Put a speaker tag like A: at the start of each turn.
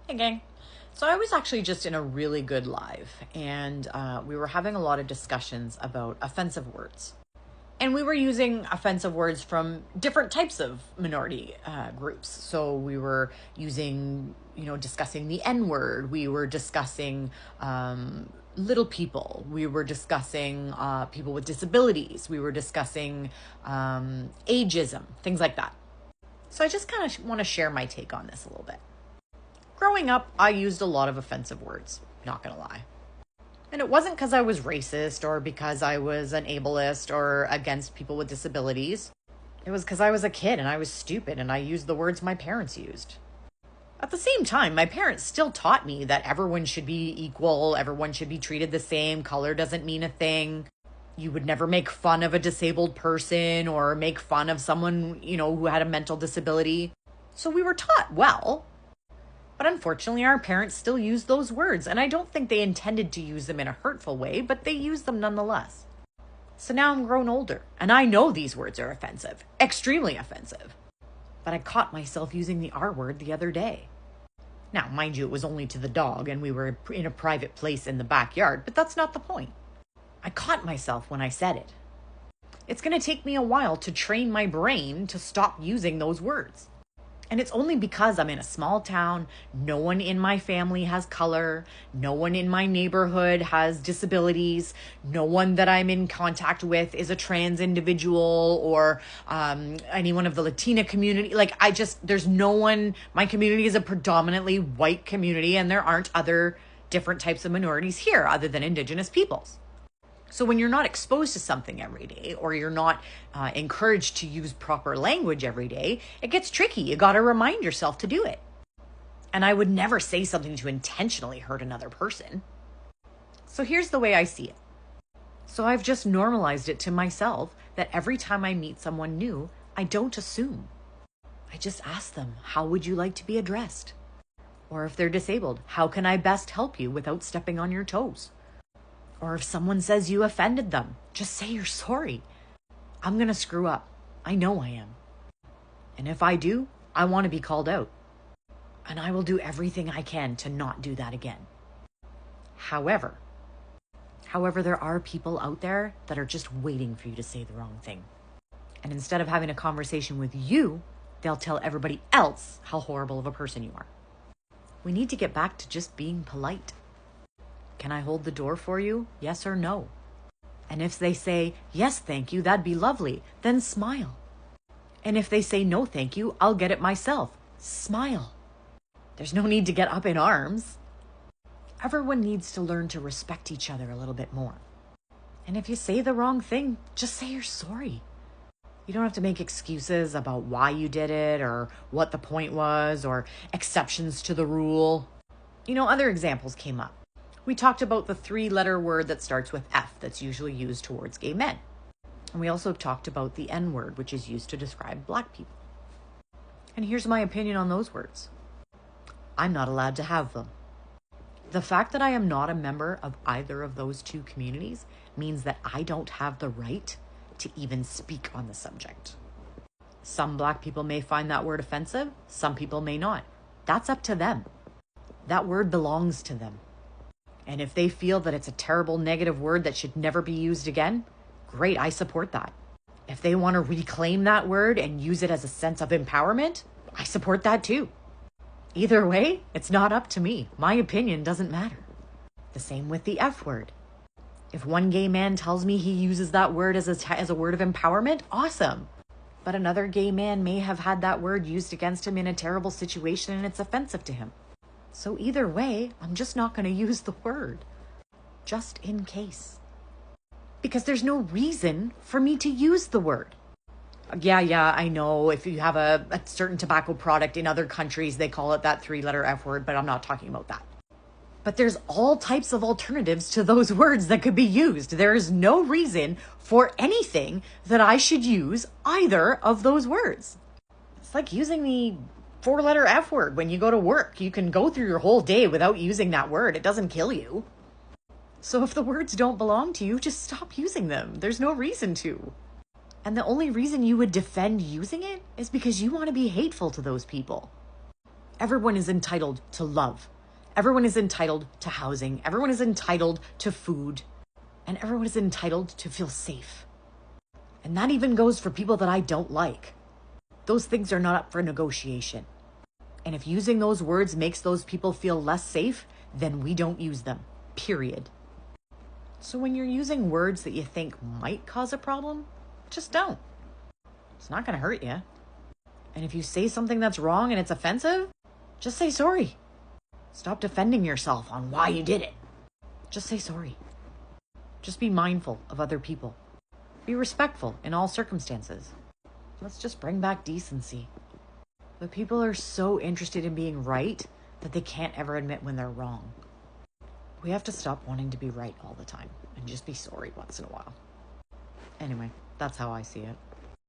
A: Hey, gang. So I was actually just in a really good live, and we were having a lot of discussions about offensive words. And we were using offensive words from different types of minority groups. So we were using, discussing the N word. We were discussing little people. We were discussing people with disabilities. We were discussing ageism, things like that. So I just kind of want to share my take on this a little bit. Growing up, I used a lot of offensive words, not gonna lie. And it wasn't because I was racist or because I was an ableist or against people with disabilities. It was because I was a kid and I was stupid and I used the words my parents used. At the same time, my parents still taught me that everyone should be equal, everyone should be treated the same, color doesn't mean a thing. You would never make fun of a disabled person or make fun of someone, who had a mental disability. So we were taught well. But unfortunately, our parents still use those words, and I don't think they intended to use them in a hurtful way, but they use them nonetheless. So now I'm grown older, and I know these words are offensive, extremely offensive. But I caught myself using the R word the other day. Now, mind you, it was only to the dog, and we were in a private place in the backyard, but that's not the point. I caught myself when I said it. It's going to take me a while to train my brain to stop using those words. And it's only because I'm in a small town, no one in my family has color, no one in my neighborhood has disabilities, no one that I'm in contact with is a trans individual or anyone of the Latina community. There's no one, my community is a predominantly white community and there aren't other different types of minorities here other than Indigenous peoples. So when you're not exposed to something every day or you're not encouraged to use proper language every day, it gets tricky. You got to remind yourself to do it. And I would never say something to intentionally hurt another person. So here's the way I see it. So I've just normalized it to myself that every time I meet someone new, I don't assume. I just ask them, how would you like to be addressed? Or if they're disabled, how can I best help you without stepping on your toes? Or if someone says you offended them, just say you're sorry. I'm going to screw up. I know I am. And if I do, I want to be called out. And I will do everything I can to not do that again. However, there are people out there that are just waiting for you to say the wrong thing. And instead of having a conversation with you, they'll tell everybody else how horrible of a person you are. We need to get back to just being polite. Can I hold the door for you? Yes or no? And if they say, yes, thank you, that'd be lovely, then smile. And if they say, no, thank you, I'll get it myself. Smile. There's no need to get up in arms. Everyone needs to learn to respect each other a little bit more. And if you say the wrong thing, just say you're sorry. You don't have to make excuses about why you did it or what the point was or exceptions to the rule. Other examples came up. We talked about the 3-letter word that starts with F that's usually used towards gay men. And we also talked about the N word, which is used to describe Black people. And here's my opinion on those words. I'm not allowed to have them. The fact that I am not a member of either of those two communities means that I don't have the right to even speak on the subject. Some Black people may find that word offensive, some people may not. That's up to them. That word belongs to them. And if they feel that it's a terrible negative word that should never be used again, great, I support that. If they want to reclaim that word and use it as a sense of empowerment, I support that too. Either way, it's not up to me. My opinion doesn't matter. The same with the F word. If one gay man tells me he uses that word as a word of empowerment, awesome. But another gay man may have had that word used against him in a terrible situation and it's offensive to him. So either way, I'm just not going to use the word. Just in case. Because there's no reason for me to use the word. Yeah, I know if you have a certain tobacco product in other countries, they call it that 3-letter F word, but I'm not talking about that. But there's all types of alternatives to those words that could be used. There is no reason for anything that I should use either of those words. It's like using the 4-letter F word when you go to work. You can go through your whole day without using that word. It doesn't kill you. So if the words don't belong to you, just stop using them. There's no reason to. And the only reason you would defend using it is because you want to be hateful to those people. Everyone is entitled to love. Everyone is entitled to housing. Everyone is entitled to food. And everyone is entitled to feel safe. And that even goes for people that I don't like. Those things are not up for negotiation. And if using those words makes those people feel less safe, then we don't use them. Period. So when you're using words that you think might cause a problem, just don't. It's not going to hurt you. And if you say something that's wrong and it's offensive, just say sorry. Stop defending yourself on why you did it. Just say sorry. Just be mindful of other people. Be respectful in all circumstances. Let's just bring back decency. But people are so interested in being right that they can't ever admit when they're wrong. We have to stop wanting to be right all the time and just be sorry once in a while. Anyway, that's how I see it.